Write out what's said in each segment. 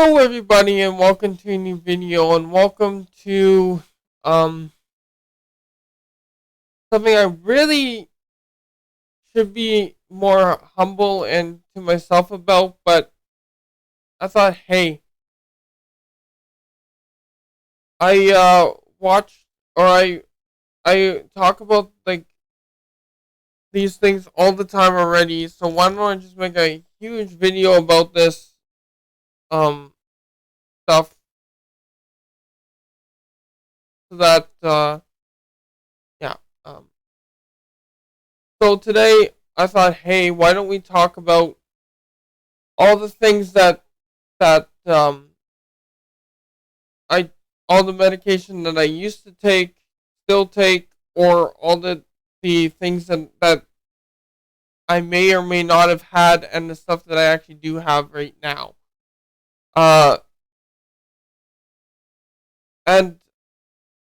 Hello everybody and welcome to a new video and welcome to um something I really should be more humble and to myself about, but I thought, hey, I watched or I talk about like these things all the time already, so why don't I just make a huge video about this um stuff so that yeah um so today I thought, hey, why don't we talk about all the things that I all the medication that I used to take, still take, or all the things that I may or may not have had, and the stuff that I actually do have right now. Uh, and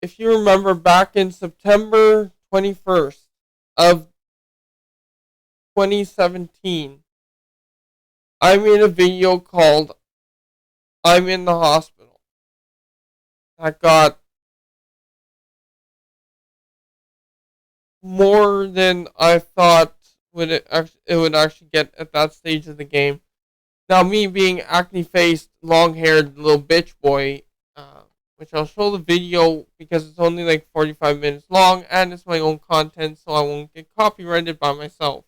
if you remember, back in September 21st of 2017, I made a video called "I'm in the hospital." That got more than I thought it would actually get at that stage of the game. Now, me being acne faced, long haired little bitch boy, which I'll show the video because it's only like 45 minutes long and it's my own content, so I won't get copyrighted by myself.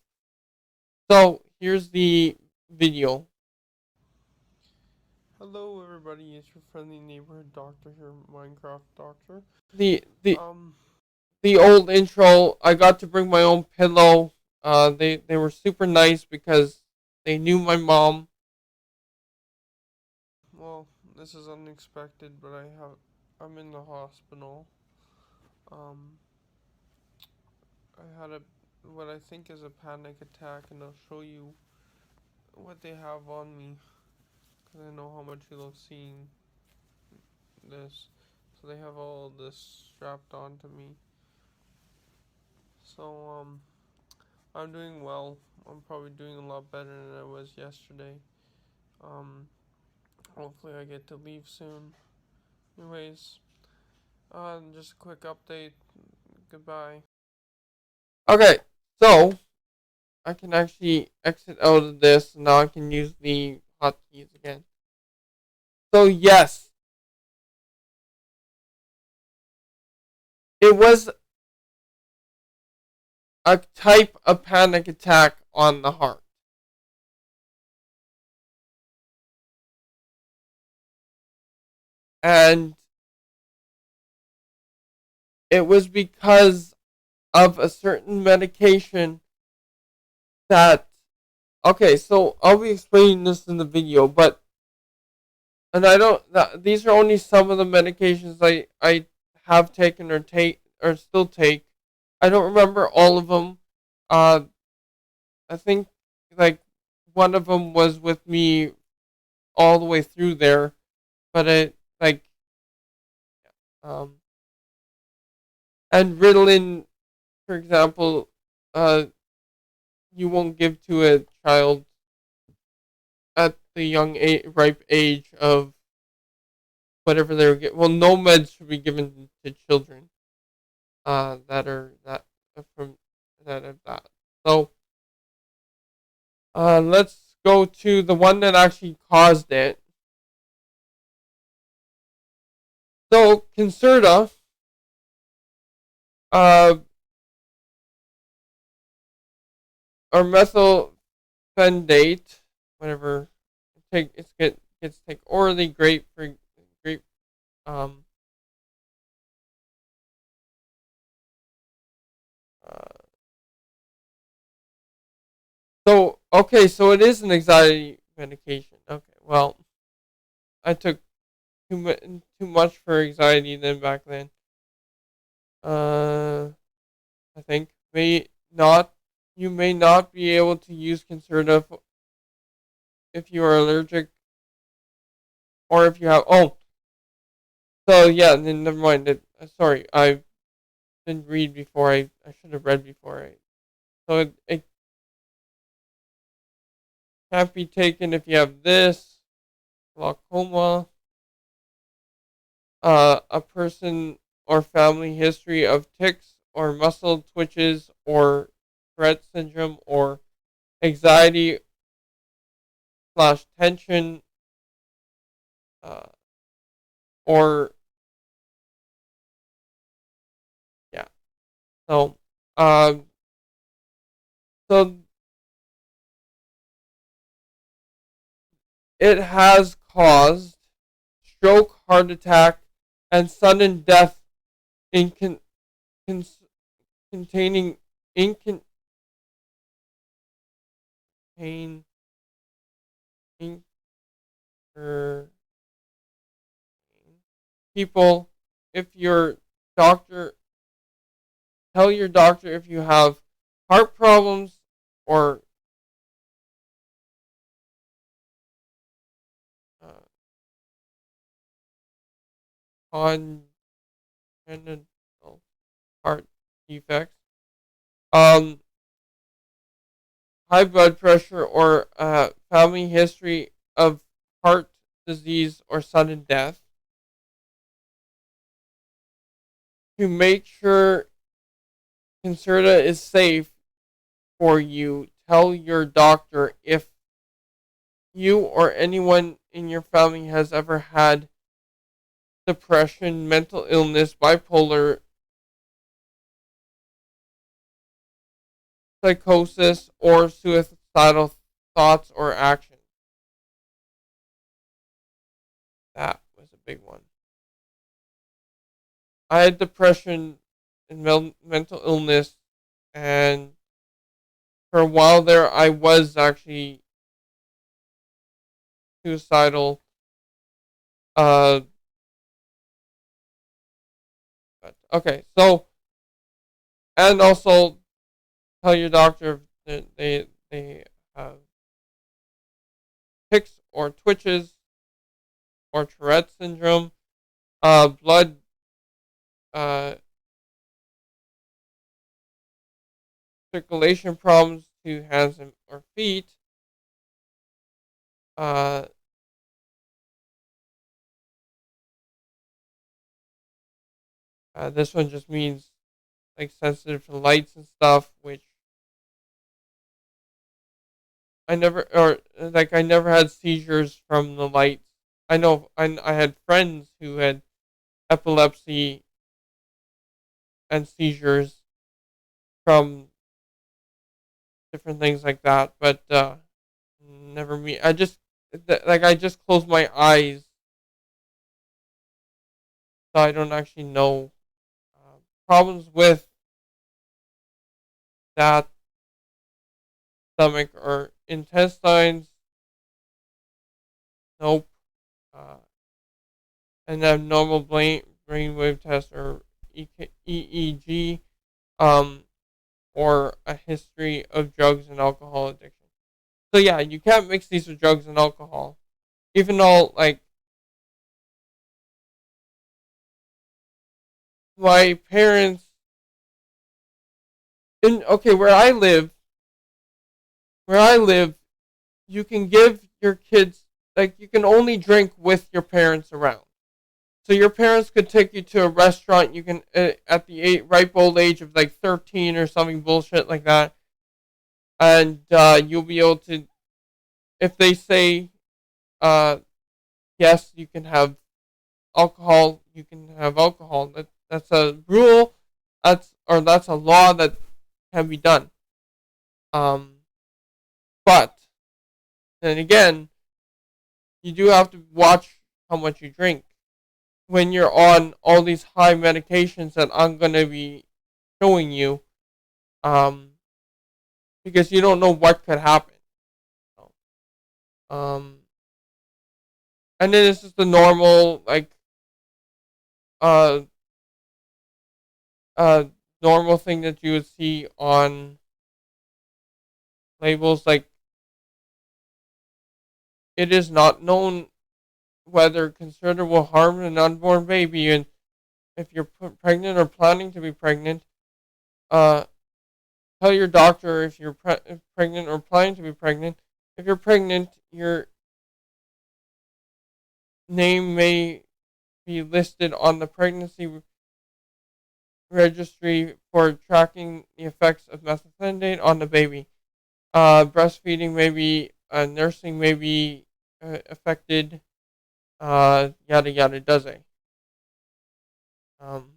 So here's the video. Hello, everybody. It's your friendly neighborhood doctor here, Minecraft Doctor. The old intro. I got to bring my own pillow. They were super nice because they knew my mom. Well, this is unexpected, but I'm in the hospital. Um, I had what I think is a panic attack, and I'll show you what they have on me, because I know how much you love seeing this. So they have all this strapped onto me. So I'm doing well. I'm probably doing a lot better than I was yesterday. Um, Hopefully I get to leave soon. Anyways, just a quick update. Goodbye. Okay, so I can actually exit out of this. Now I can use the hotkeys again. So yes, it was a type of panic attack on the heart. And it was because of a certain medication that, okay, so I'll be explaining this in the video, but, and I don't, these are only some of the medications I have taken or still take. I don't remember all of them. Uh, I think like one of them was with me all the way through there, but it like um and Ritalin, for example, uh, you won't give to a child at the ripe age of whatever they're getting. Well, no meds should be given to children that are that from that are that. So let's go to the one that actually caused it. So Concerta, uh, or methylphenidate, whatever. Gets take orally, great for great um uh, so okay, so it is an anxiety medication. Okay, well, I took too much for anxiety then back then. Uh, I think may not you may not be able to use Concerta if you are allergic or if you have. Oh, so yeah, then never mind. Sorry, I didn't read before. I should have read before. So it can't be taken if you have this. glaucoma, a person or family history of tics or muscle twitches or Tourette syndrome or anxiety slash tension, uh, or yeah. So, um, so it has caused stroke, heart attack, and sudden death in con- containing in contain in people. If your doctor tell your doctor if you have heart problems or uh, congenital heart defects, um, high blood pressure, or family history of heart disease or sudden death. To make sure Concerta is safe for you, tell your doctor if you or anyone in your family has ever had depression, mental illness, bipolar, psychosis, or suicidal thoughts or actions. That was a big one. I had depression and mental illness, and for a while there, I was actually suicidal. Uh, okay, so and also tell your doctor if they have tics or twitches or Tourette syndrome, blood, uh, circulation problems to hands and or feet. Uh, this one just means like sensitive to lights and stuff, which I never or like I never had seizures from the lights. I know I had friends who had epilepsy and seizures from different things like that, but never me. I just like I just close my eyes, so I don't actually know. Problems with that stomach or intestines, nope. Uh, an abnormal brainwave test or EEG, um, or a history of drugs and alcohol addiction. So yeah, you can't mix these with drugs and alcohol. Even though like my parents in okay where I live, you can give your kids like you can only drink with your parents around. So your parents could take you to a restaurant. You can at the ripe old age of like 13 or something bullshit like that, and you'll be able to if they say uh, yes, you can have alcohol. You can have alcohol. That's a rule. That's a law that can be done. Um, but then again, you do have to watch how much you drink when you're on all these high medications that I'm gonna be showing you. Um, because you don't know what could happen. Um, and then it's just the normal uh uh normal thing that you would see on labels like it is not known whether Concerta will harm an unborn baby, and if you're pregnant or planning to be pregnant, uh, tell your doctor if you're pregnant or planning to be pregnant. If you're pregnant, name may be listed on the pregnancy registry for tracking the effects of methylphenidate on the baby. Breastfeeding may be, nursing may be affected, yada yada does it. Um,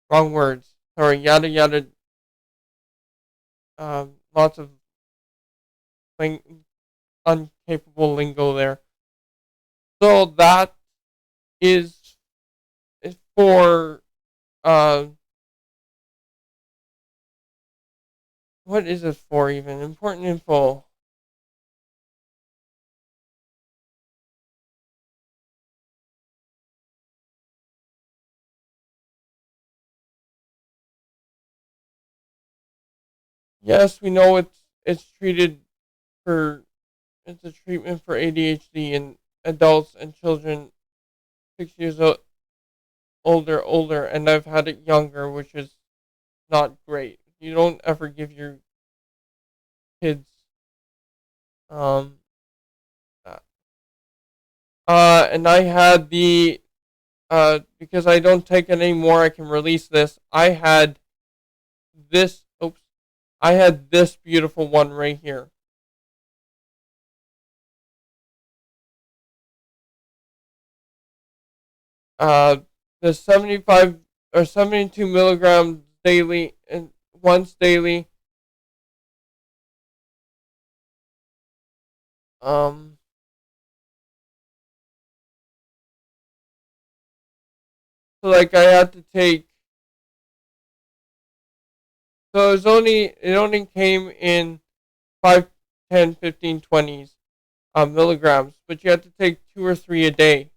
Wrong words. Sorry, yada yada. Lots of uncapable lingo there. So that is for uh, what is it for even? Important info. Yes, we know it's treated for it's a treatment for ADHD in adults and children 6 years older, and I've had it younger, which is not great. You don't ever give your kids um that. And I had the because I don't take it anymore, I can release this. I had this. Oops, I had this beautiful one right here. Uh, the 75 or 72 milligrams daily and once daily. Um, so like I had to take. So it only came in 5, 10, 15, 20s milligrams, but you have to take 2 or 3 a day,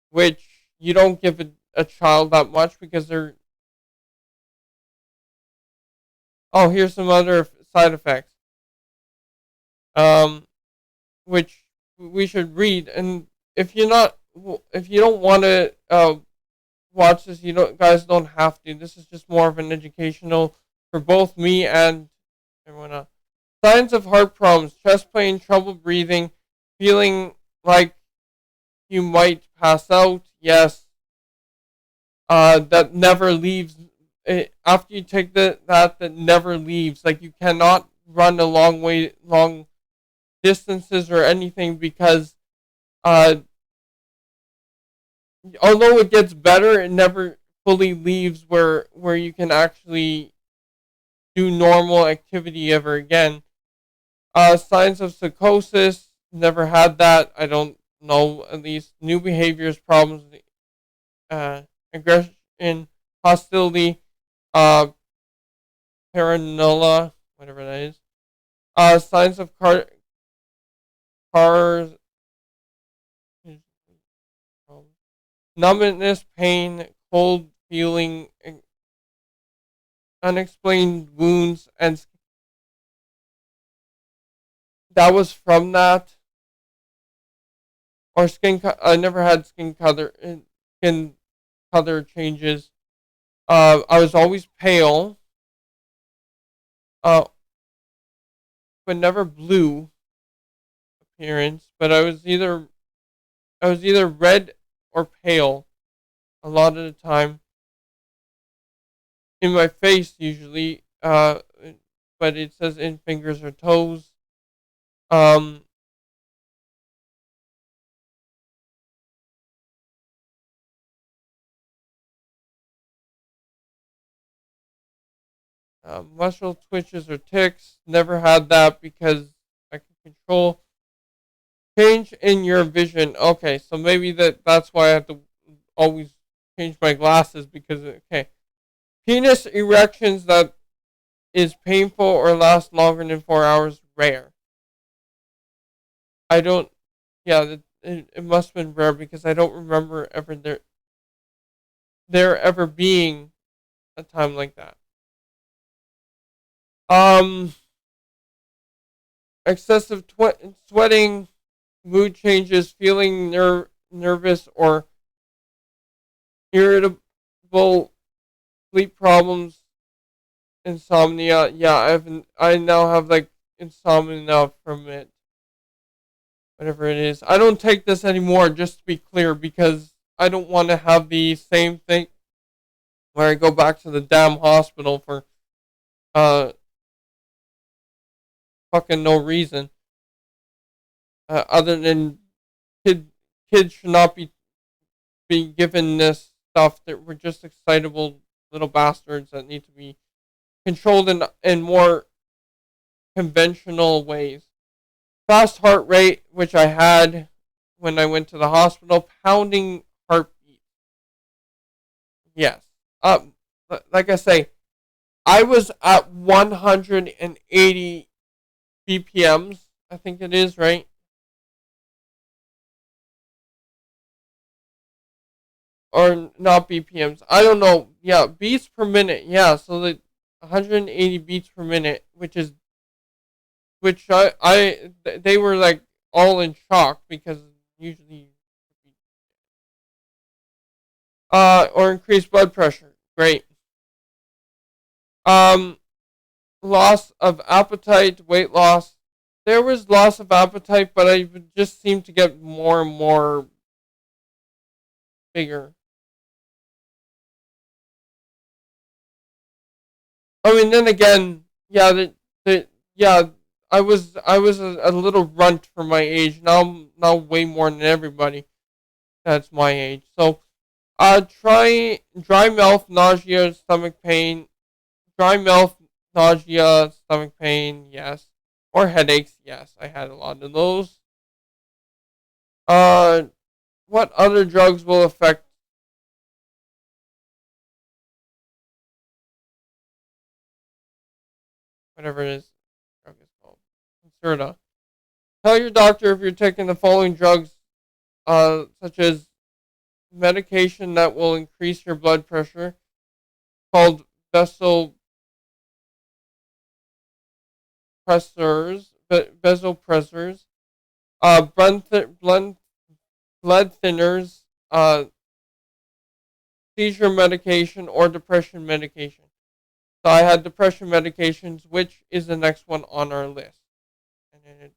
which you don't give a child that much because they're. Oh, here's some other side effects. Um, which we should read. And if you don't want to watch this, guys don't have to. This is just more of an educational for both me and everyone else. Signs of heart problems: chest pain, trouble breathing, feeling like you might pass out. Yes, that never leaves. After you take that never leaves. Like you cannot run a long distances or anything because uh, although it gets better, it never fully leaves where you can actually do normal activity ever again. Signs of psychosis, never had that. I don't know. At least new behaviors, problems, aggression, hostility, uh, paranoia, whatever that is. Signs of car numbness, pain, cold feeling, unexplained wounds, and that was from that. Or I never had skin color changes. I was always pale, uh, but never blue appearance. But I was either red or pale a lot of the time in my face usually. But it says in fingers or toes. Um, Muscle twitches or ticks. Never had that because I can control change in your vision. Okay, so maybe that's why I have to always change my glasses because okay. Penis erections that is painful or last longer than 4 hours rare. I don't. Yeah, it must have been rare because I don't remember ever there ever being a time like that. Um, excessive sweating, mood changes, feeling nervous or irritable, sleep problems, insomnia. Yeah, I now have like insomnia from it. whatever it is. I don't take this anymore, just to be clear, because I don't want to have the same thing where I go back to the damn hospital for uh fucking no reason. Other than kid, kids should not be given this stuff. That we're just excitable little bastards that need to be controlled in more conventional ways. Fast heart rate, which I had when I went to the hospital, pounding heartbeat. Yes. Like I say, I was at 180 BPMs. I think it is right, or not BPMs. I don't know. Yeah, beats per minute. Yeah, so the 180 beats per minute, which they were like all in shock because usually or increased blood pressure. Great. Um, loss of appetite, weight loss. There was loss of appetite, but I just seemed to get more and more bigger. I mean, then again, yeah, yeah, I was a little runt for my age. Now way more than everybody that's my age. So, try dry mouth, nausea, stomach pain. Dry mouth, nausea, stomach pain, yes, or headaches, yes. I had a lot of those. Uh, what other drugs will affect whatever it is? Drug is called Concerta. Tell your doctor if you're taking the following drugs, such as medication that will increase your blood pressure, called vasopressors, blood thinners, seizure medication, or depression medication. So I had depression medications, which is the next one on our list. And then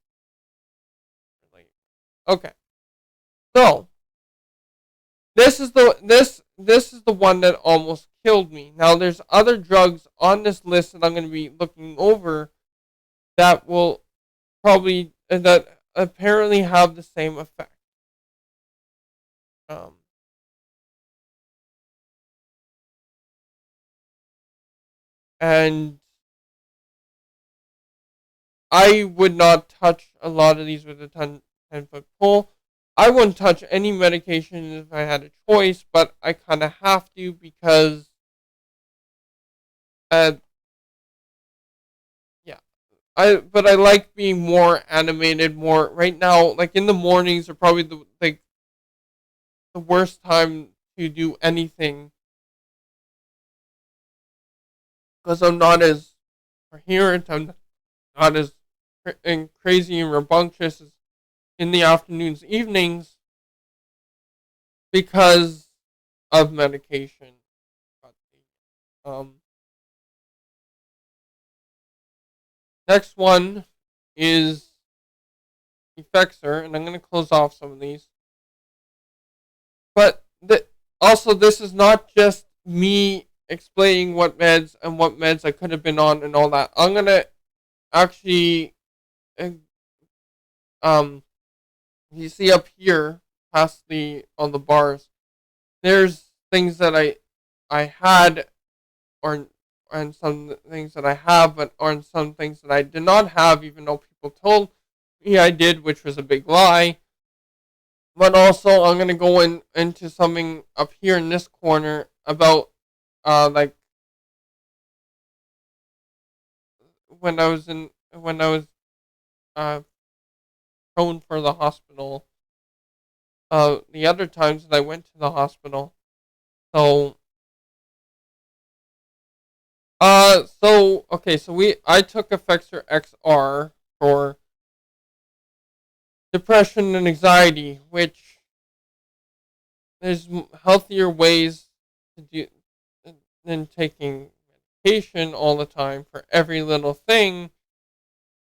okay. So this is the one that almost killed me. Now there's other drugs on this list that I'm going to be looking over that will probably that apparently have the same effect. Um, and I would not touch a lot of these with a 10-foot pole. I wouldn't touch any medication if I had a choice, but I kind of have to because, uh, yeah, but I like being more animated. More right now, like in the mornings are probably the worst time to do anything because I'm not as coherent. I'm not as crazy and rambunctious as in the afternoons, evenings because of medication. Um, next one is Effexor, and I'm going to close off some of these. But also, this is not just me explaining what meds and what meds I could have been on and all that. I'm going to actually, uh, um, you see up here, past the on the bars, there's things that I had or and some things that I have, but or some things that I did not have, even though people told me I did, which was a big lie. But also, I'm gonna go into something up here in this corner about like when I was uh prone for the hospital. The other times that I went to the hospital. So okay, so I took Effexor XR for depression and anxiety, which there's healthier ways to do than taking medication all the time for every little thing.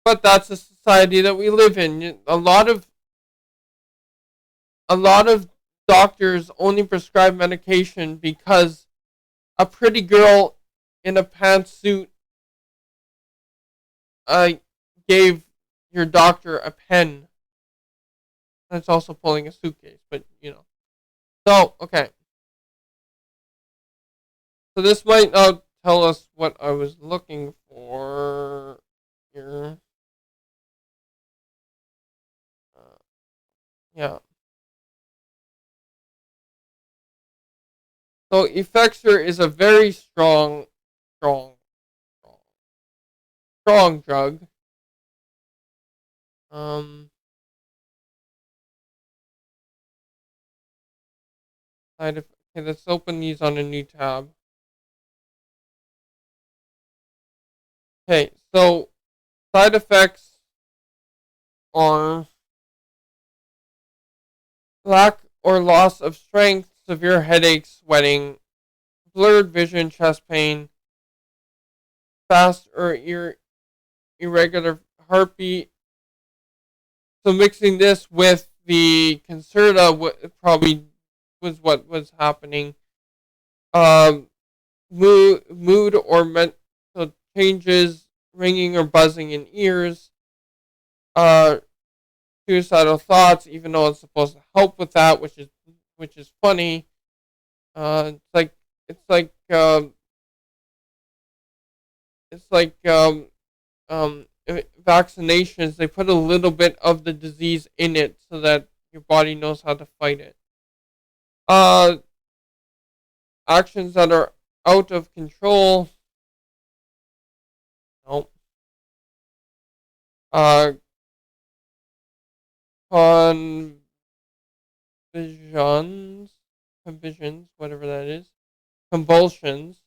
But that's the society that we live in. A lot of a lot of doctors only prescribe medication because a pretty girl in a pantsuit uh, gave your doctor a pen. That's also pulling a suitcase, but you know. So, okay. So this might not tell us what I was looking for here. Uh, yeah. So Effexor is a very strong, strong, strong drug. Um, okay, let's open these on a new tab. Okay, so side effects are lack or loss of strength, severe headaches, sweating, blurred vision, chest pain, fast or irregular heartbeat. So mixing this with the Concerta probably was what was happening. Um, mood or mental changes, ringing or buzzing in ears, uh, suicidal thoughts, even though it's supposed to help with that, which is funny. It's like it's like it's like vaccinations. They put a little bit of the disease in it so that your body knows how to fight it. Uh, actions that are out of control. Nope. Uh, convisions, convisions, whatever that is. Convulsions.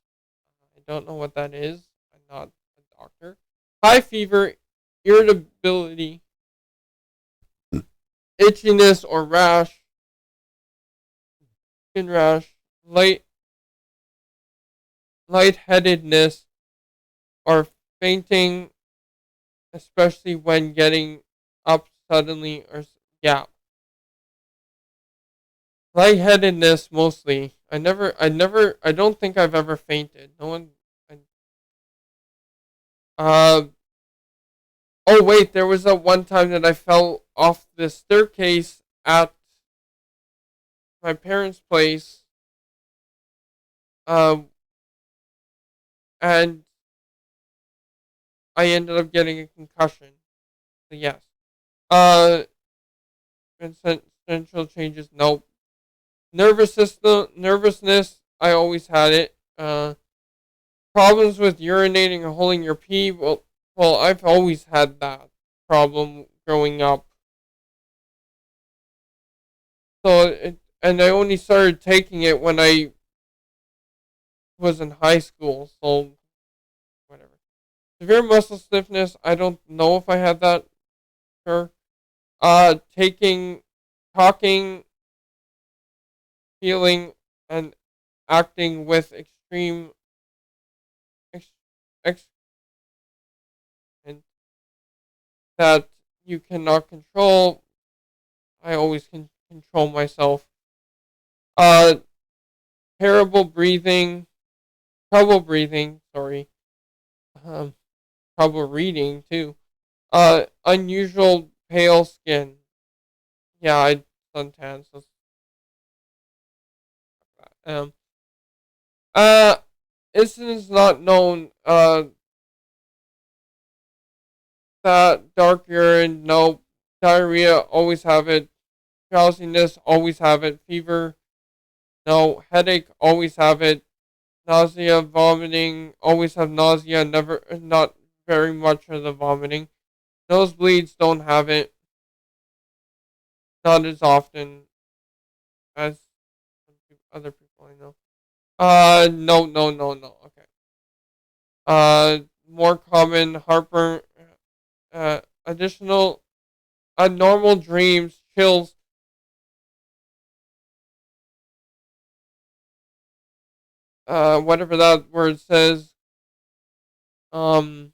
I don't know what that is. I'm not a doctor. High fever, irritability, itchiness or rash, skin rash, lightheadedness, or fainting, especially when getting up suddenly or yeah, lightheadedness mostly. I don't think I've ever fainted. No one. Uh, oh wait, there was a one time that I fell off the staircase at my parents' place. Um, and I ended up getting a concussion. So yes. Uh, essential changes. Nope. Nervousness. I always had it. Problems with urinating or holding your pee. Well, I've always had that problem growing up. And I only started taking it when I was in high school. So whatever. Severe muscle stiffness. I don't know if I had that. Sure. Taking, talking, feeling, and acting with extreme ex, ex and that you cannot control. I always can control myself. Uh, terrible breathing, trouble breathing. Sorry. Um, trouble reading too. Unusual pale skin. Yeah, I suntan. So um, uh, incidents not known. That dark urine. No. Diarrhea. Always have it. Drowsiness. Always have it. Fever. No. Headache. Always have it. Nausea, vomiting. Always have nausea. Never. Not very much of the vomiting. Nosebleeds. Don't have it. Not as often as other people I know. No, no, no, no. Okay. More common heartburn. Additional, abnormal dreams, chills. Whatever that word says. Um,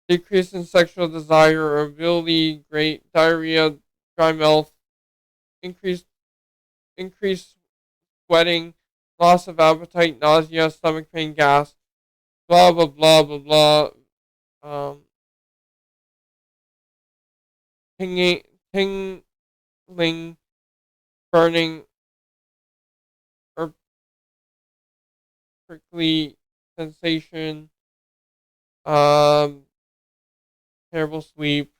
decrease in sexual desire or ability. Great diarrhea, dry mouth. increased increased sweating, loss of appetite, nausea, stomach pain, gas, blah blah blah blah blah. Um, tingling, tingling, burning, or prickly sensation. Um, terrible sleep,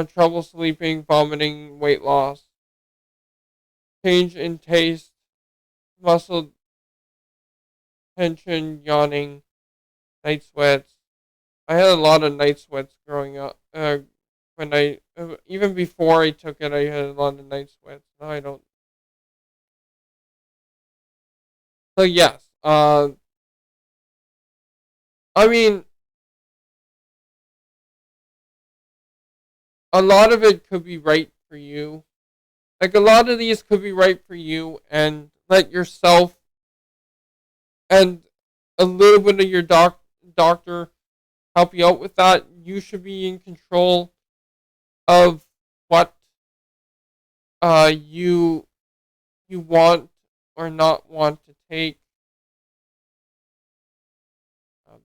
trouble sleeping, vomiting, weight loss, change in taste, muscle tension, yawning, night sweats. I had a lot of night sweats growing up. When I even before I took it, I had a lot of night sweats. Now I don't. So yes, I mean, a lot of it could be right for you. Like a lot of these could be right for you, and let yourself and a little bit of your doctor help you out with that. You should be in control of what you want or not want to take.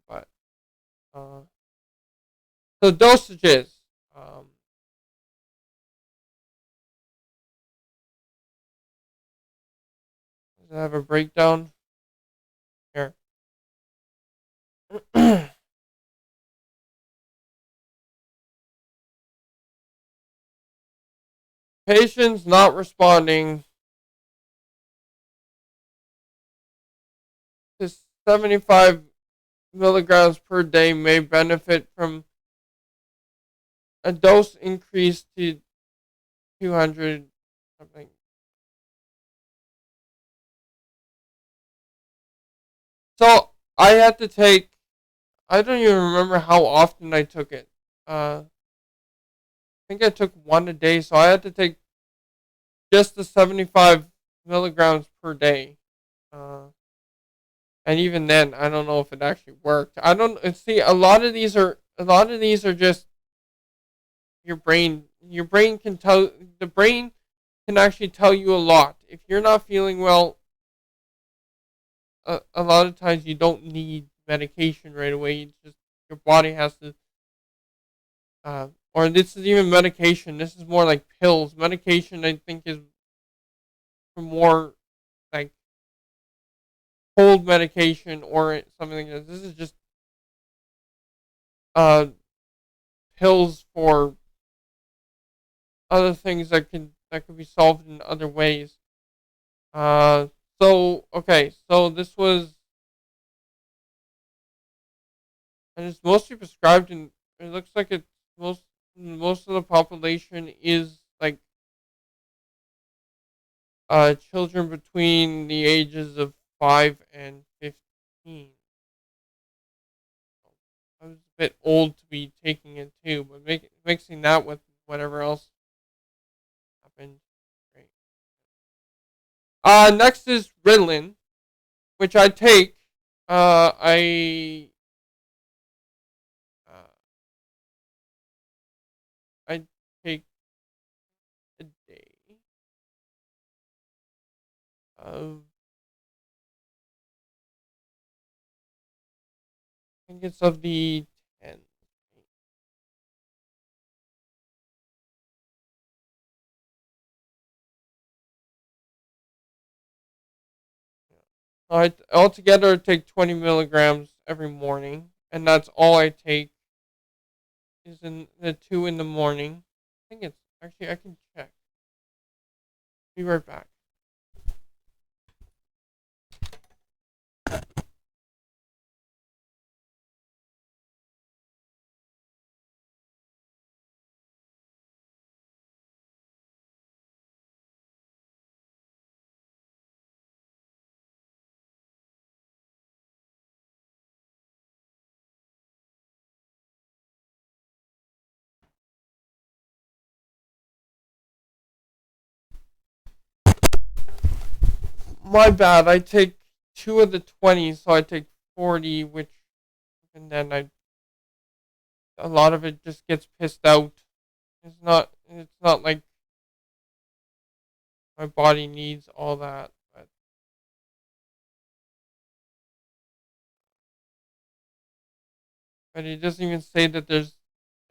But uh, so dosages. Um, does it have a breakdown here? Patients not responding to 75 milligrams per day may benefit from a dose increase to 200 something. So I had to take. I don't even remember how often I took it. I think I took one a day, so I had to take just the 75 milligrams per day. Uh, and even then, I don't know if it actually worked. I don't see a lot of these are just your brain. Your brain can tell the brain can actually tell you a lot. If you're not feeling well, a lot of times you don't need medication right away. It's just your body has to. Or this is even medication. This is more like pills. Medication, I think, is for more like cold medication or something like this. This is just uh pills for other things that can be solved in other ways. Uh, so okay, so this was and it's mostly prescribed in. It looks like it's most of the population is like children between the ages of 5 and 15. I was a bit old to be taking it too, but mixing that with whatever else happened, great. Next is Ritalin, which I take. Uh, I take a day. Of I think it's of the 10. I altogether take 20 milligrams every morning, and that's all I take is in the 2 in the morning. I think it's actually I can check. Be right back. My bad. I take two of the 20, so I take 40, which and then I a lot of it just gets pissed out. It's not like my body needs all that. But it doesn't even say that there's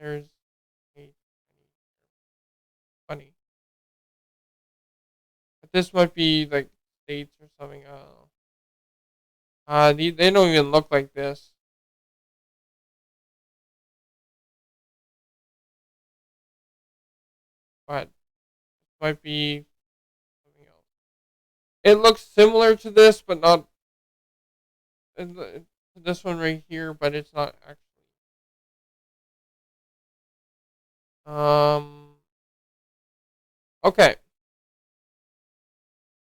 a funny. But this might be like states or something. I don't know. They don't even look like this. But it might be something else. It looks similar to this, but not this one right here. But it's not actually. Okay.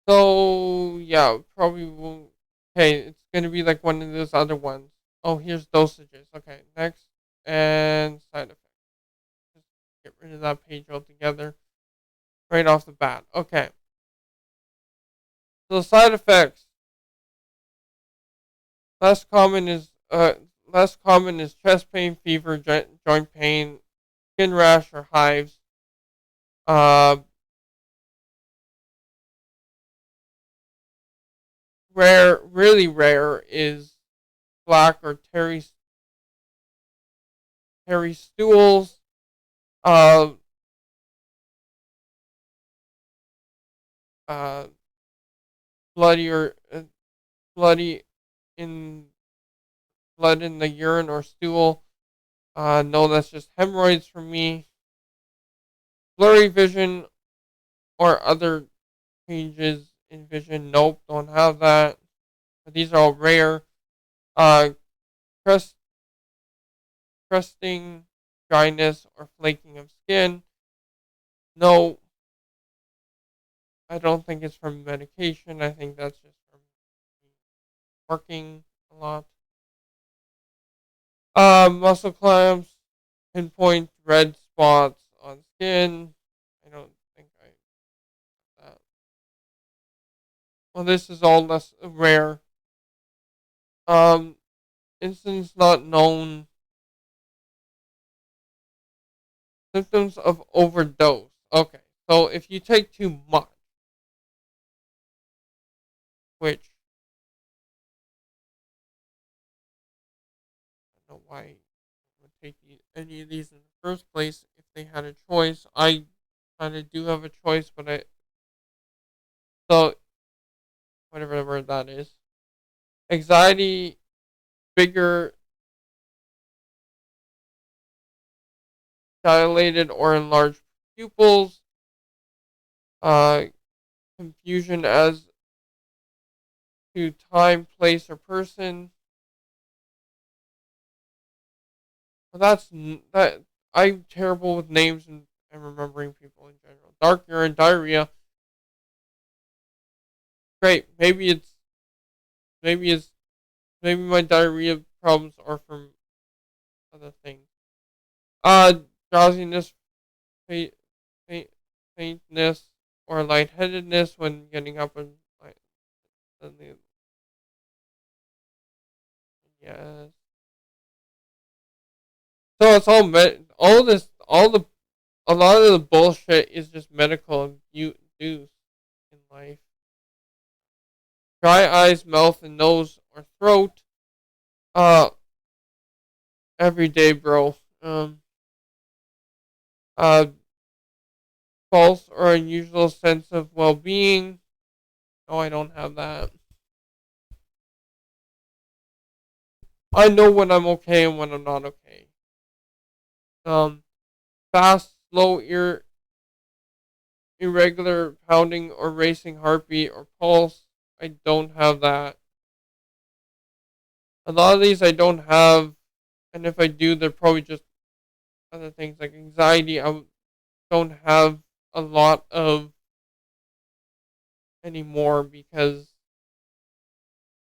So yeah, probably will. Okay, it's gonna be like one of those other ones. Oh, here's dosages. Okay, next and side effects. Just get rid of that page altogether right off the bat. Okay, so side effects less common is chest pain, fever, joint pain, skin rash or hives. Uh, really rare is black or terry stools. Uh, uh, bloody or bloody in blood in the urine or stool. No, that's just hemorrhoids for me. Blurry vision or other changes in vision. Nope, don't have that. But these are all rare. Uh, crust, crusting, dryness, or flaking of skin. No, I don't think it's from medication. I think that's just from working a lot. Muscle clamps, pinpoint red spots on skin. I don't think I have that. Well, this is all less rare. Um, instance not known. Symptoms of overdose. Okay, so if you take too much, which I don't know why I would take any of these in the first place if they had a choice. I kind of do have a choice, but so whatever the word that is. Anxiety, bigger, dilated or enlarged pupils, uh, confusion as to time, place, or person. Well, that. I'm terrible with names and remembering people in general. Dark urine, diarrhea. Great. Maybe it's maybe my diarrhea problems are from other things. Drowsiness, faint, faint, faintness, or lightheadedness when getting up and like. Yes. So it's all this, all the, a lot of the bullshit is just medical use in life. Dry eyes, mouth, and nose or throat. Uh, every day, bro. Uh, false or unusual sense of well-being. No, I don't have that. I know when I'm okay and when I'm not okay. Um, fast, slow, irregular pounding or racing heartbeat or pulse. I don't have that. A lot of these I don't have, and if I do, they're probably just other things like anxiety. I don't have a lot of anymore because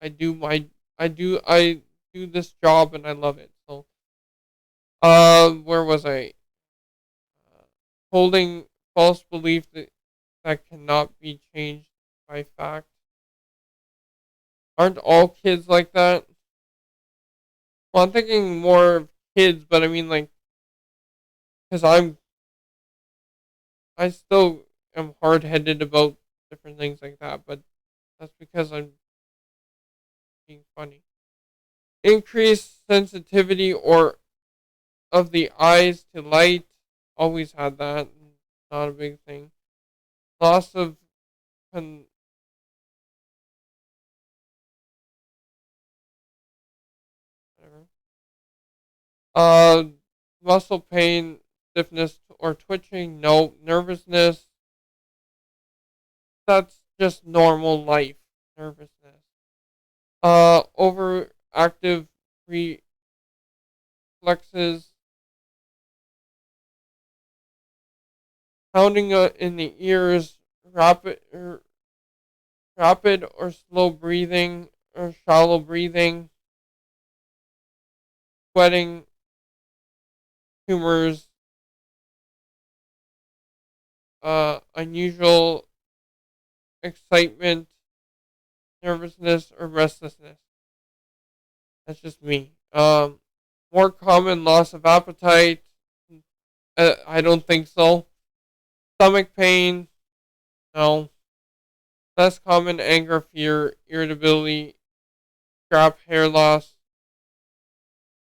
I do this job and I love it. So, where was I? Holding false belief that cannot be changed by fact. Aren't all kids like that? Well, I'm thinking more of kids, but I mean like because I still am hard headed about different things like that. But that's because I'm being funny. Increased sensitivity or of the eyes to light. Always had that. Not a big thing. Loss of con- whatever. Uh, muscle pain, stiffness, or twitching. No. Nervousness. That's just normal life. Nervousness. Overactive reflexes. Pounding in the ears. Rapid or slow breathing or shallow breathing. Sweating. Tumors. Unusual excitement, nervousness, or restlessness. That's just me. More common loss of appetite. I don't think so. Stomach pain. No. Less common anger, fear, irritability, scalp hair loss,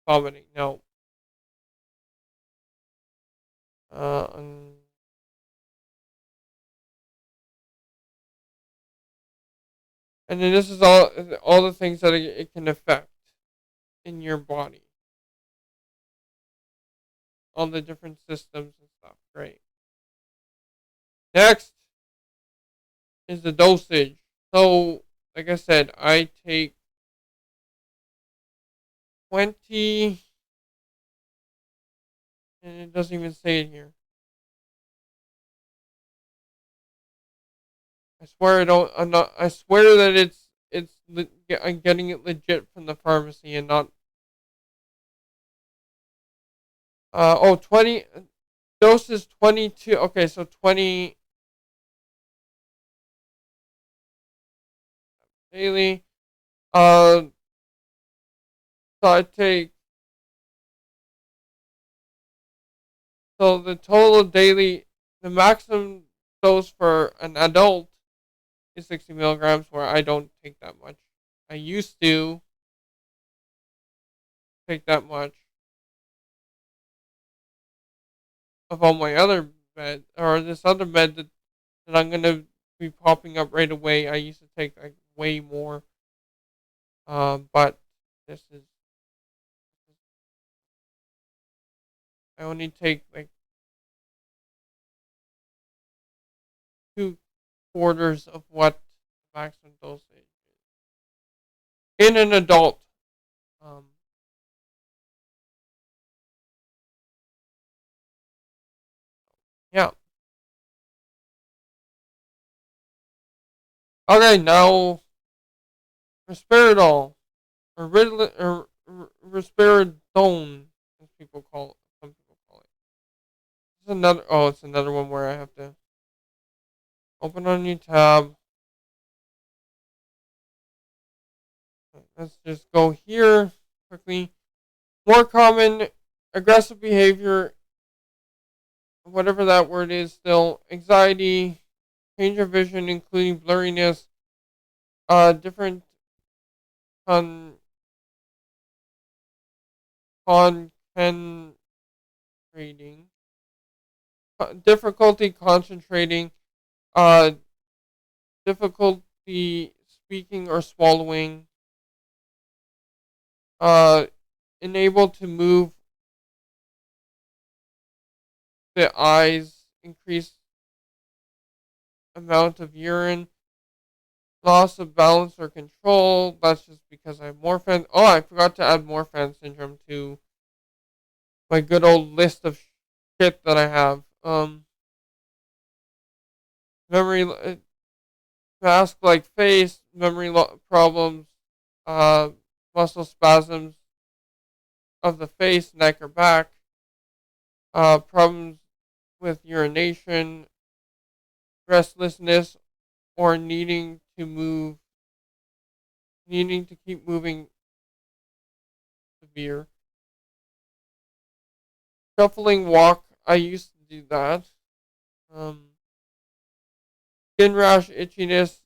vomiting. No. Uh, and then this is all the things that it can affect in your body. All the different systems and stuff. Great. Next is the dosage. So, like I said, I take 20, and it doesn't even say it here. I swear I don't. I'm not. I swear that I'm getting it legit from the pharmacy and not. 20 doses 22. Okay, so 20 daily. Uh, so I take. So the total daily, the maximum dose for an adult is 60 milligrams, where I don't take that much. I used to take that much of all my other med, or this other med that I'm gonna be popping up right away. I used to take like way more, but this is I only take like 2/4 of what the maximum dosage is in an adult. Um, yeah. Okay, now risperidol or risperidone, as people call it. Some people call it. It's another. Oh, it's another one where I have to open a new tab. Let's just go here quickly. More common aggressive behavior, whatever that word is, still anxiety, change of vision, including blurriness, different con concentrating, difficulty concentrating, uh, difficulty speaking or swallowing, uh, unable to move the eyes, increased amount of urine, loss of balance or control. That's just because I have Morphin. Oh, I forgot to add Morphin syndrome to my good old list of shit that I have. Memory mask like face, problems, uh, muscle spasms of the face, neck, or back, problems with urination, restlessness, or needing to keep moving severe. Shuffling walk, I used to do that. Um, skin rash, itchiness,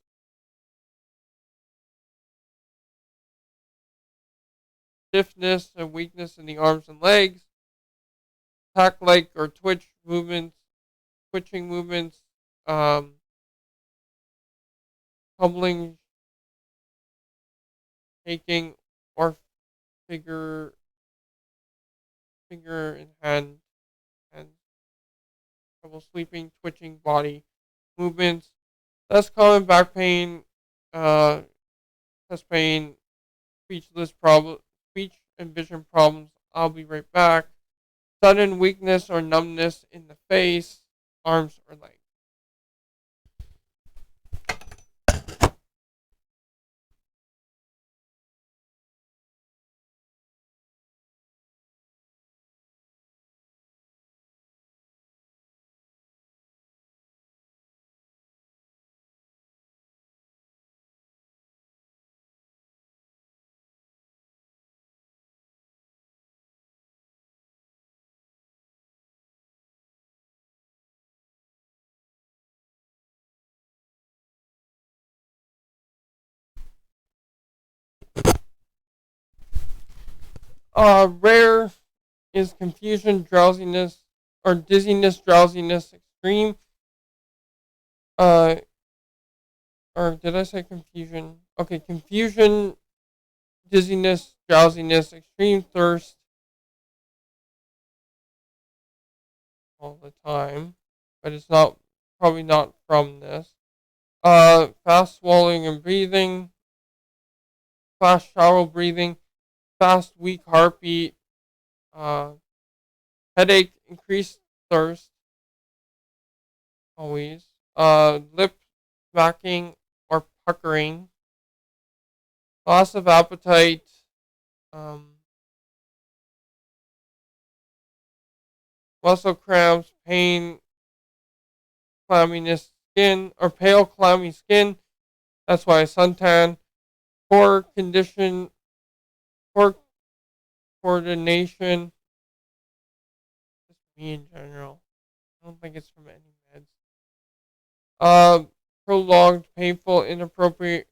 stiffness, and weakness in the arms and legs, tack-like or twitching movements, um, tumbling, shaking, or finger, finger and and trouble sleeping, twitching body movements. Less common back pain, uh, chest pain, speech and vision problems. I'll be right back. Sudden weakness or numbness in the face, arms, or legs. Rare is confusion, drowsiness, or dizziness, drowsiness, extreme. Uh, or did I say confusion? Okay, confusion, dizziness, drowsiness, extreme thirst all the time, but it's not probably not from this. Fast swallowing and breathing, fast shallow breathing, fast weak heartbeat, uh, headache, increased thirst, always. Lip smacking or puckering, loss of appetite, um, muscle cramps, pain, clamminess, skin, or pale, clammy skin. That's why I suntan. Poor condition, poor coordination. Just me in general. I don't think it's from any meds. Prolonged, painful, inappropriate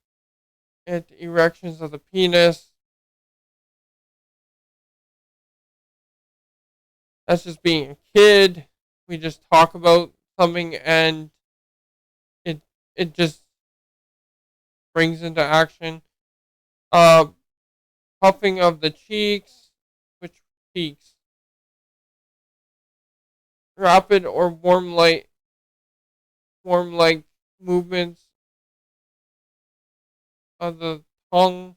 erections of the penis. That's just being a kid. We just talk about something and it it just brings into action. Uh, Puffing of the cheeks. Which cheeks? Rapid or warm like movements of the tongue.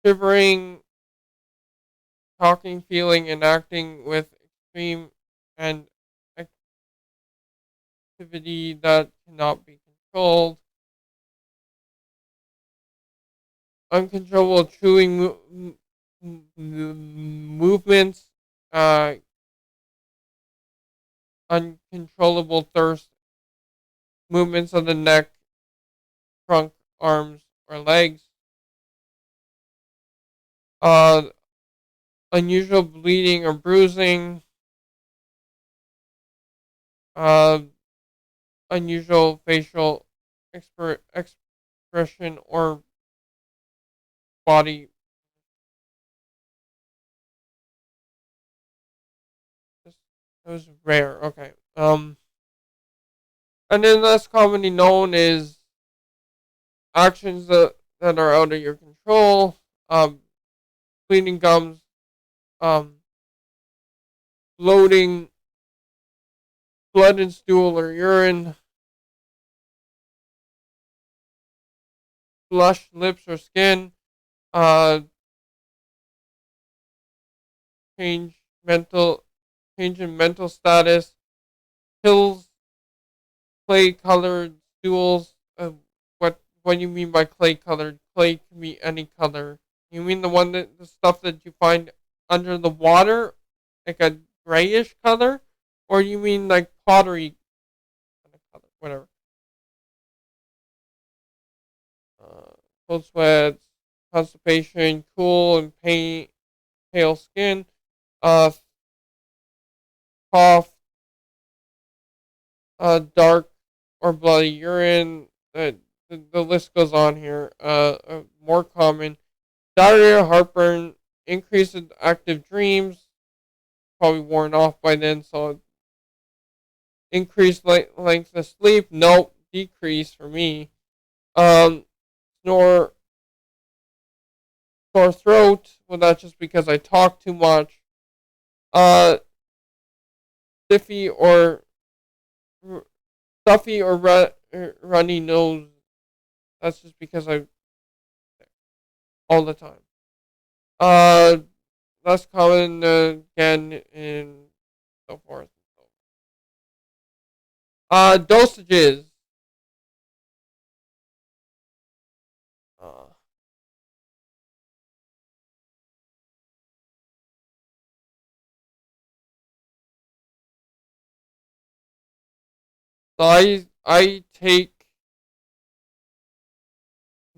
Shivering, talking, feeling, and acting with extreme and activity that cannot be controlled. Uncontrollable chewing movements. Uh, Uncontrollable thirst. Movements of the neck, trunk, arms, or legs. Uh, Unusual bleeding or bruising. Uh, Unusual facial expression or body. This was rare. Okay. And then less commonly known is actions that are out of your control. Bleeding gums. Um, Bloating, blood and stool or urine. Flushed lips or skin. Uh, change mental, change in mental status. Pills, clay colored stools. What you mean by clay colored? Clay can be any color. You mean the stuff that you find under the water, like a grayish color, or you mean like pottery kind of color, whatever. Cold sweats, constipation, cool and pale skin, uh, cough, dark or bloody urine. The list goes on here. More common diarrhea, heartburn, increase in active dreams. Probably worn off by then, so increased length of sleep. Nope, decrease for me. Um, snore, sore throat. Well, that's just because I talk too much. Uh, stiffy or stuffy or runny nose. That's just because I all the time. Uh, less common again and so forth. Dosages. Uh, so I take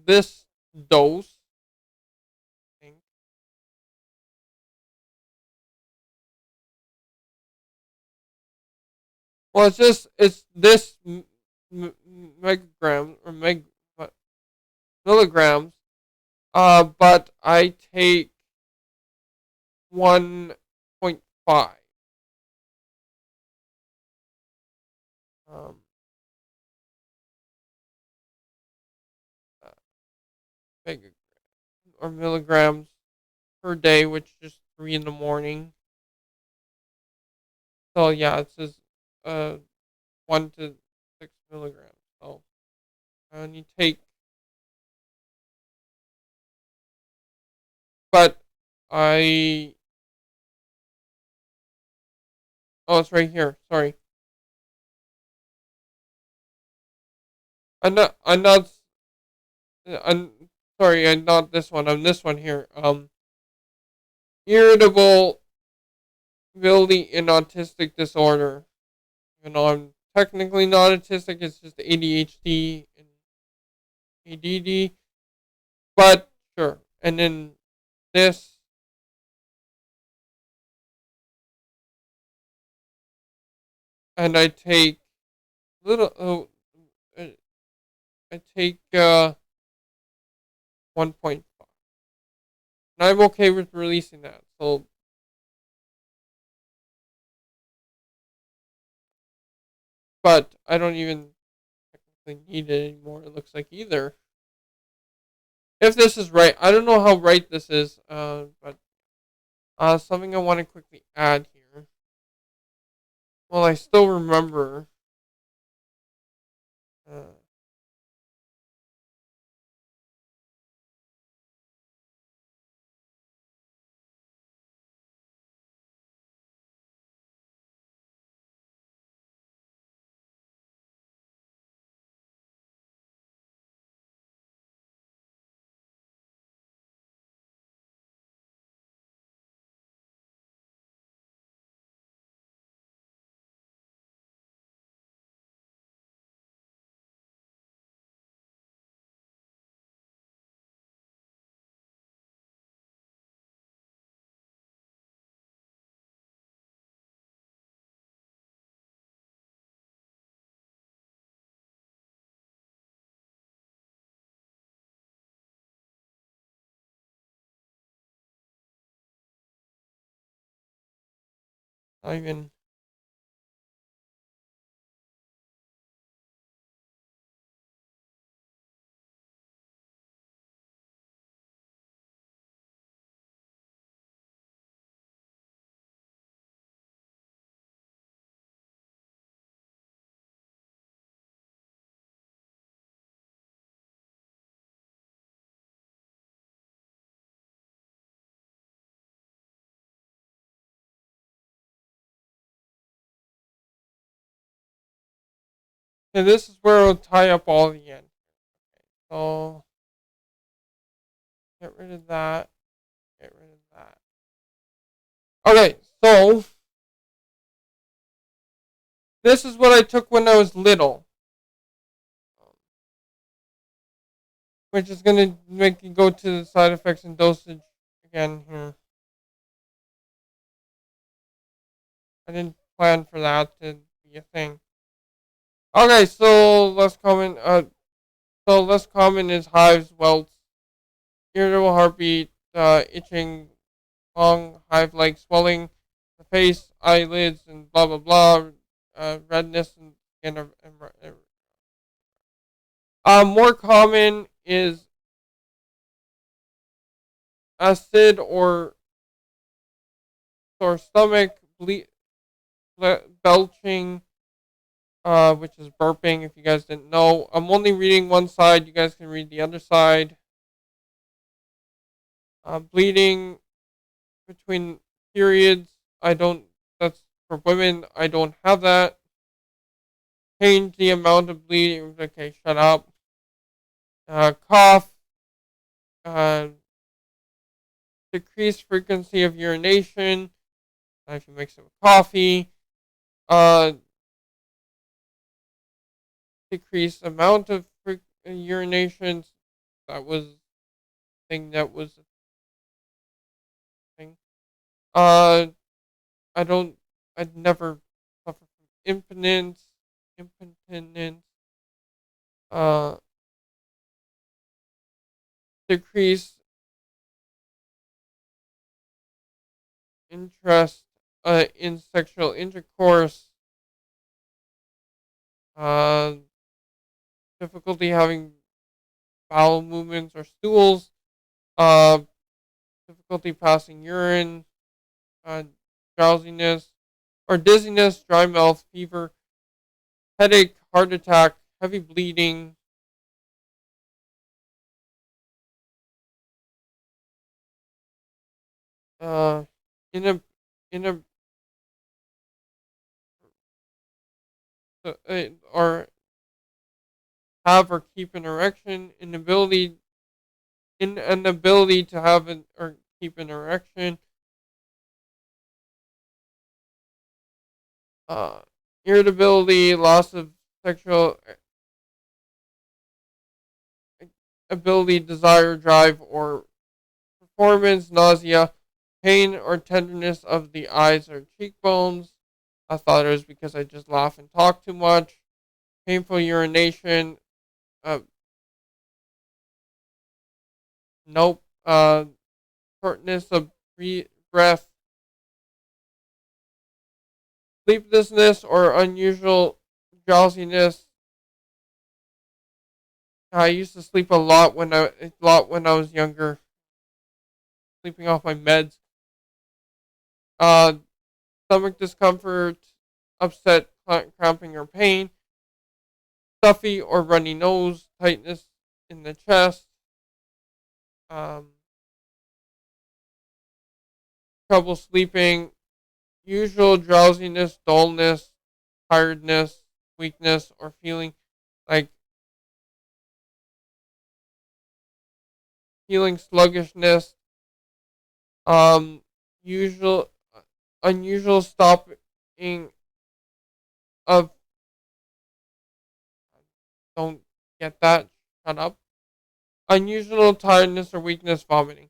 this dose. I think. Well, it's this megagram or milligrams. But I take 1.5. Um, uh, meg- or milligrams per day, which is just 3 in the morning. So yeah, it says 1 to 6 milligrams. So I only take, but I oh, it's right here. Sorry, I'm not I'm sorry, I'm not this one. I'm this one here. Irritable ability in autistic disorder. Even though I'm technically not autistic, it's just ADHD and ADD. But sure. And then this, and I take little. Oh, I take 1.5. And I'm okay with releasing that. So, but I don't even technically need it anymore. It looks like either. If this is right, I don't know how right this is. But something I want to quickly add here. Well, I still remember. Uh, I even and this is where it'll tie up all the end. So get rid of that. Get rid of that. Okay, so this is what I took when I was little, which is gonna make you go to the side effects and dosage again here. I didn't plan for that to be a thing. Okay, so less common. So less common is hives, welts, irritable heartbeat, itching, long hive-like swelling, the face, eyelids, and blah blah blah. Redness and skin. More common is acid or sore stomach, belching, which is burping. If you guys didn't know, I'm only reading one side. You guys can read the other side. Bleeding between periods. I don't. That's for women. I don't have that. Change the amount of bleeding. Okay, shut up. Cough. Uh, decreased frequency of urination. If you mix it with coffee. Uh, decreased amount of urination. That was a thing. That was a thing. Uh, I don't. I'd never suffer from impotence. Impotence. Uh, decrease interest in sexual intercourse, uh, difficulty having bowel movements or stools, uh, difficulty passing urine, uh, drowsiness or dizziness, dry mouth, fever, headache, heart attack, heavy bleeding, uh, in a in a or have or keep an erection, inability to have an or keep an erection, uh, irritability, loss of sexual ability, desire, drive, or performance, nausea, pain or tenderness of the eyes or cheekbones. I thought it was because I just laugh and talk too much. Painful urination. Uh, nope. Shortness of breath. Sleeplessness or unusual drowsiness. I used to sleep a lot when I was younger, sleeping off my meds. Uh, stomach discomfort, upset, cramping, or pain, stuffy or runny nose, tightness in the chest, um, trouble sleeping, usual drowsiness, dullness, tiredness, weakness, or like feeling sluggishness, um, usual, unusual stopping of, don't get that, shut up, unusual tiredness or weakness, vomiting.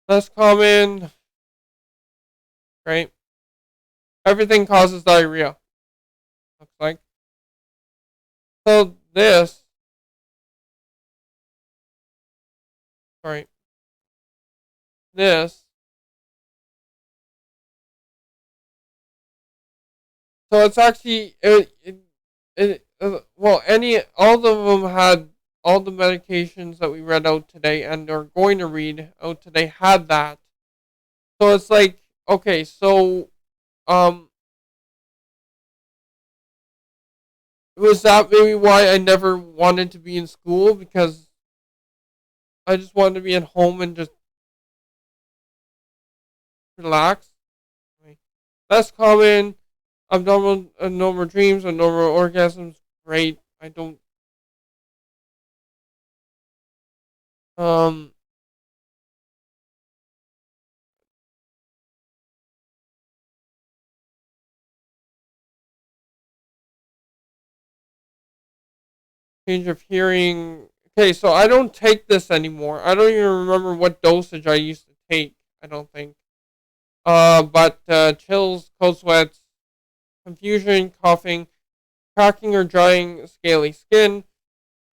Less common, right? Everything causes diarrhea, looks like. So sorry, this, so it's actually, well, all of them had, all the medications that we read out today and are going to read out today had that. So it's like, okay, so, um, was that maybe why I never wanted to be in school? Because I just wanted to be at home and just relax. Less common, abnormal dreams, abnormal orgasms. Great. I don't. Um. Change of hearing. Okay, so I don't take this anymore. I don't even remember what dosage I used to take. I don't think. But chills, cold sweats, confusion, coughing, cracking or drying scaly skin,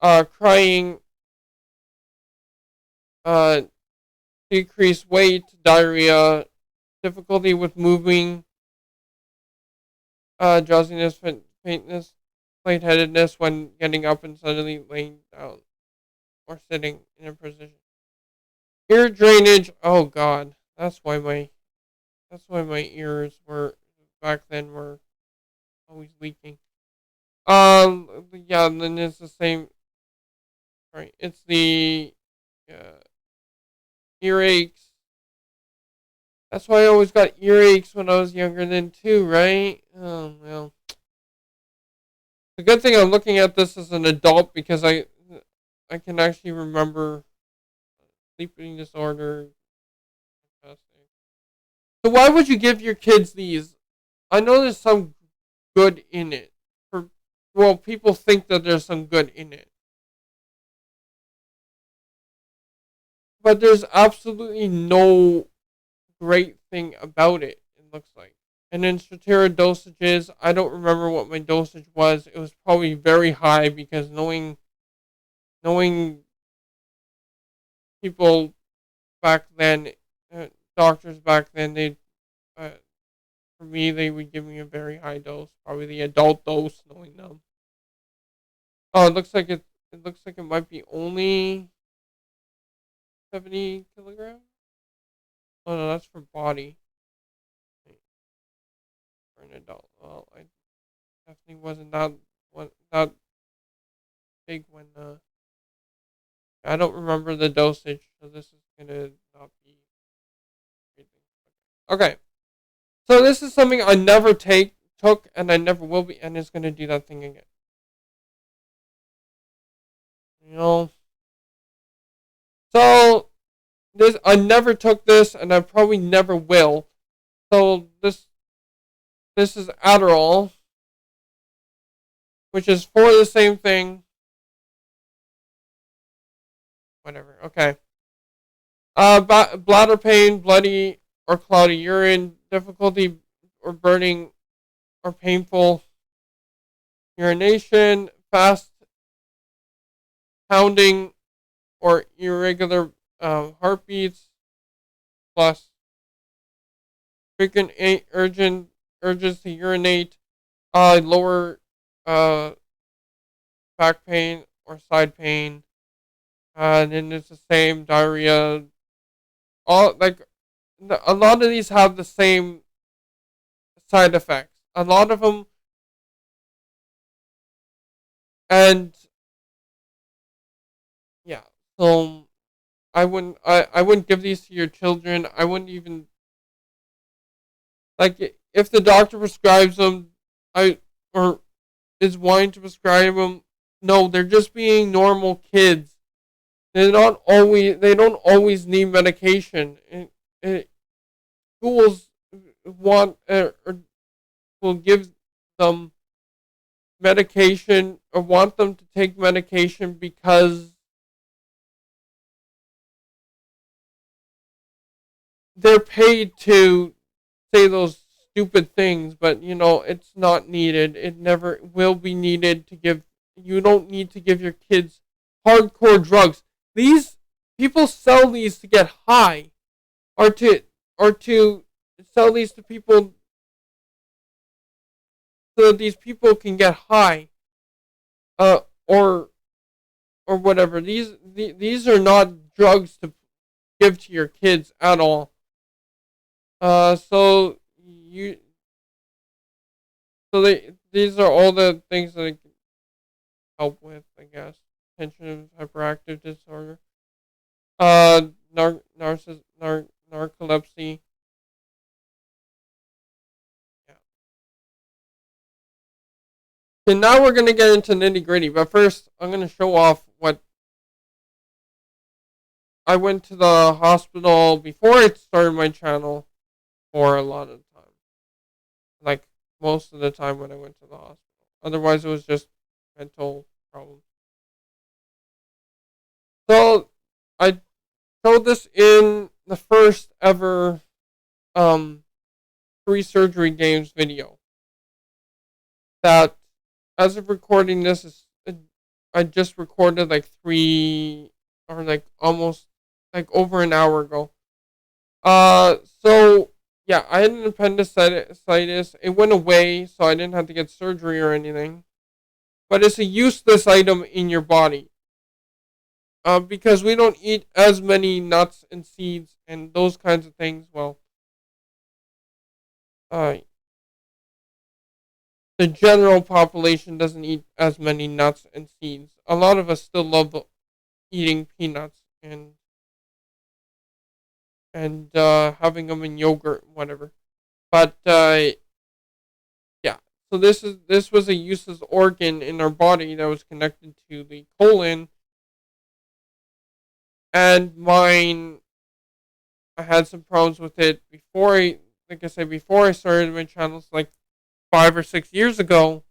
crying, uh, decreased weight, diarrhea, difficulty with moving, drowsiness, faintness, lightheadedness when getting up and suddenly laying down or sitting in a position. Ear drainage. Oh God, that's why my ears were back then were always leaking. Yeah, and then it's the same. Right, it's the uh, earaches. That's why I always got earaches when I was younger then too, right? Oh well. The good thing I'm looking at this as an adult because I can actually remember sleeping disorder. So why would you give your kids these? I know there's some good in it. For well, people think that there's some good in it, but there's absolutely no great thing about it. It looks like. And then Stratera dosages. I don't remember what my dosage was. It was probably very high because knowing people back then, doctors back then, they uh, for me they would give me a very high dose, probably the adult dose, knowing them. Oh, it looks like it might be only 70 kilograms. Oh no, that's for body. For an adult. Well, I definitely wasn't that big when I don't remember the dosage, so this is gonna not be anything. Okay, so this is something I never took, and I never will be, and it's gonna do that thing again. You know, so this I never took this, and I probably never will. So this is Adderall, which is for the same thing. Whatever. Okay. Bladder pain, bloody or cloudy urine, difficulty or burning or painful urination, fast pounding or irregular heartbeats, plus frequent urges to urinate, lower uh, back pain or side pain, and then it's the same diarrhea. All like a lot of these have the same side effects. A lot of them, and yeah. So I wouldn't give these to your children. I wouldn't even like if the doctor prescribes them. I or is wanting to prescribe them. No, they're just being normal kids. They don't always need medication. Schools want or will give them medication or want them to take medication because they're paid to say those stupid things, but it's not needed. It never will be needed to give. You don't need to give your kids hardcore drugs. These people sell these to get high, or to sell these to people so that these people can get high, uh, or whatever. These are not drugs to give to your kids at all. So you so these are all the things that it can help with, I guess. Attention hyperactive disorder, narcolepsy. And now we're gonna get into nitty gritty, but first I'm gonna show off what I went to the hospital before I started my channel for a lot of time. Like most of the time when I went to the hospital. Otherwise, it was just mental problems. So I showed this in the first ever pre-surgery games video that as of recording this, I just recorded like 3 or like almost like over an hour ago. So yeah, I had an appendicitis. It went away, so I didn't have to get surgery or anything. But it's a useless item in your body. Because we don't eat as many nuts and seeds and those kinds of things. Well, uh, the general population doesn't eat as many nuts and seeds. A lot of us still love eating peanuts and having them in yogurt, whatever. But yeah, so this was a useless organ in our body that was connected to the colon, and mine. I had some problems with it before like I said, before I started my channels, like 5 or 6 years ago.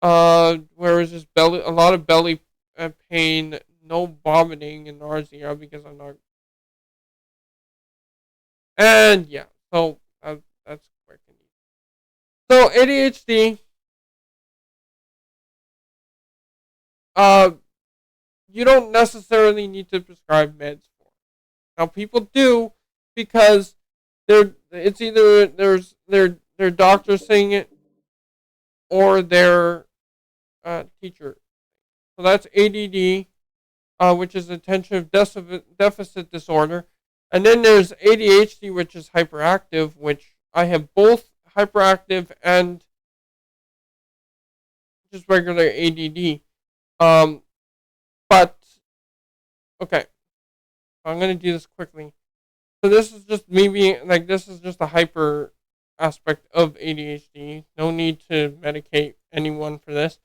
Where it was just a lot of belly pain, no vomiting and nausea because I'm not. And yeah, so that's quick and easy. So ADHD, uh, you don't necessarily need to prescribe meds for. Now people do because it's either their doctor saying it or their teacher. So that's ADD, which is attention deficit disorder. And then there's ADHD, which is hyperactive, which I have both hyperactive and just regular ADD. Um, but okay, I'm gonna do this quickly. So this is just me being like this is just a hyper aspect of ADHD. No need to medicate anyone for this.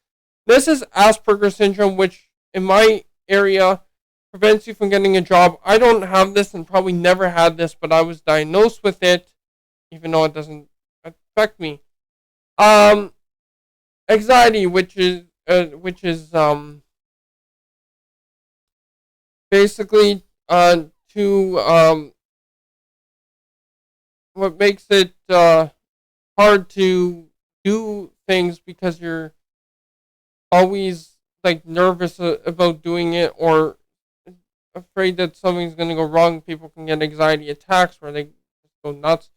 This is Asperger's syndrome, which in my area prevents you from getting a job. I don't have this and probably never had this, but I was diagnosed with it, even though it doesn't affect me. Um, Anxiety, which is basically to what makes it hard to do things because you're always like nervous about doing it or afraid that something's going to go wrong. People can get anxiety attacks where they just go nuts.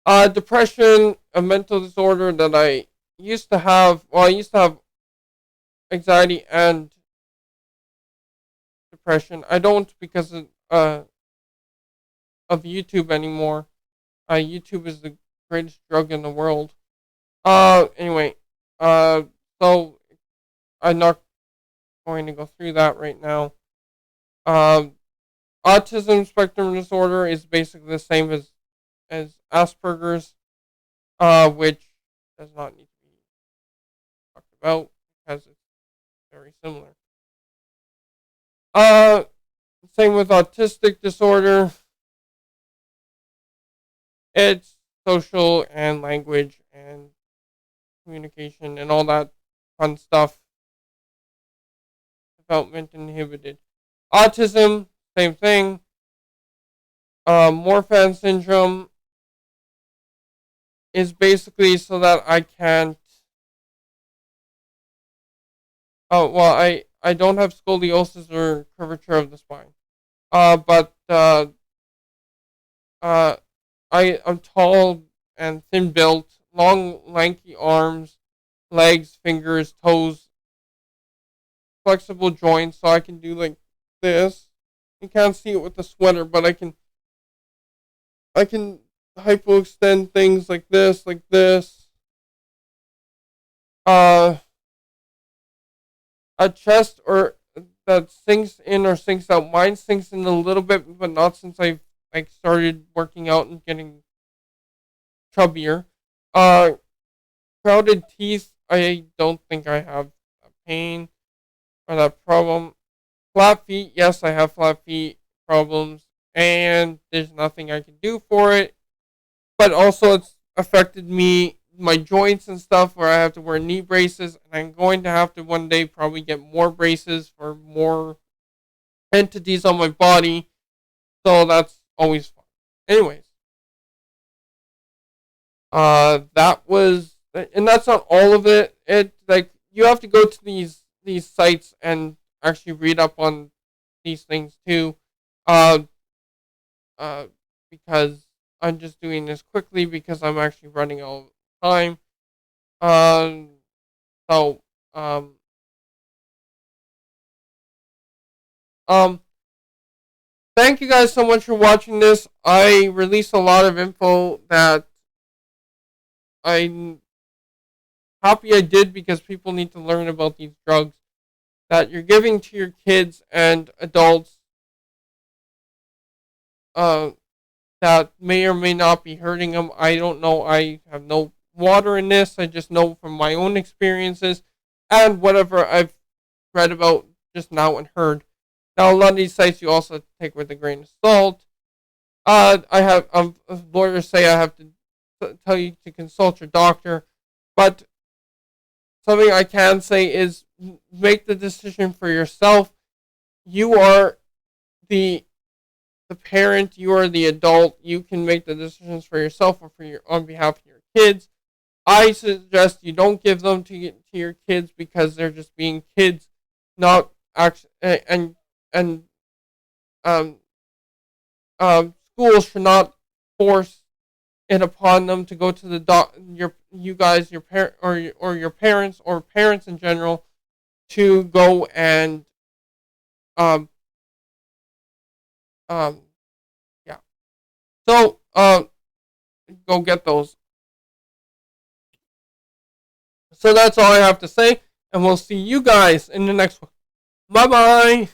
Depression, a mental disorder that I used to have. Well, I used to have anxiety and depression. I don't because of YouTube anymore. YouTube is the greatest drug in the world. Anyway, so I'm not going to go through that right now. Um, Autism spectrum disorder is basically the same as Asperger's, which does not need to be talked about because it's very similar. Uh, Same with autistic disorder. It's social and language and communication and all that fun stuff. Development inhibited. Autism, same thing. Morphan syndrome is basically so that I can't. Oh well, I don't have scoliosis or curvature of the spine. But uh, I'm tall and thin built, long lanky arms, legs, fingers, toes, flexible joints, so I can do like this. You can't see it with the sweater, but I can hypoextend things like this, like this. Uh, a chest or that sinks in or sinks out. Mine sinks in a little bit, but not since I've like started working out and getting chubbier. Uh, Crowded teeth. I don't think I have a pain or that problem. Flat feet. Yes, I have flat feet problems, and there's nothing I can do for it. But also, it's affected me, my joints and stuff, where I have to wear knee braces, and I'm going to have to one day probably get more braces for more entities on my body. So that's always fun. Anyways, that was and that's not all of it. It like you have to go to these sites and actually read up on these things too, uh, uh, because I'm just doing this quickly because I'm actually running out of time. Um, so um um, thank you guys so much for watching this. I released a lot of info that I'm happy I did because people need to learn about these drugs that you're giving to your kids and adults uh, that may or may not be hurting them. I don't know. I have no water in this. I just know from my own experiences and whatever I've read about just now and heard. Now, a lot of these sites you also take with a grain of salt. I have lawyers say I have to tell you to consult your doctor, but something I can say is make the decision for yourself. You are the parent, you are the adult. You can make the decisions for yourself or for your on behalf of your kids. I suggest you don't give them to your kids because they're just being kids, not actually and um schools should not force it upon them to go to the you guys your parent or your parents or parents in general to go and um um yeah. So go get those. So that's all I have to say, and we'll see you guys in the next one. Bye bye.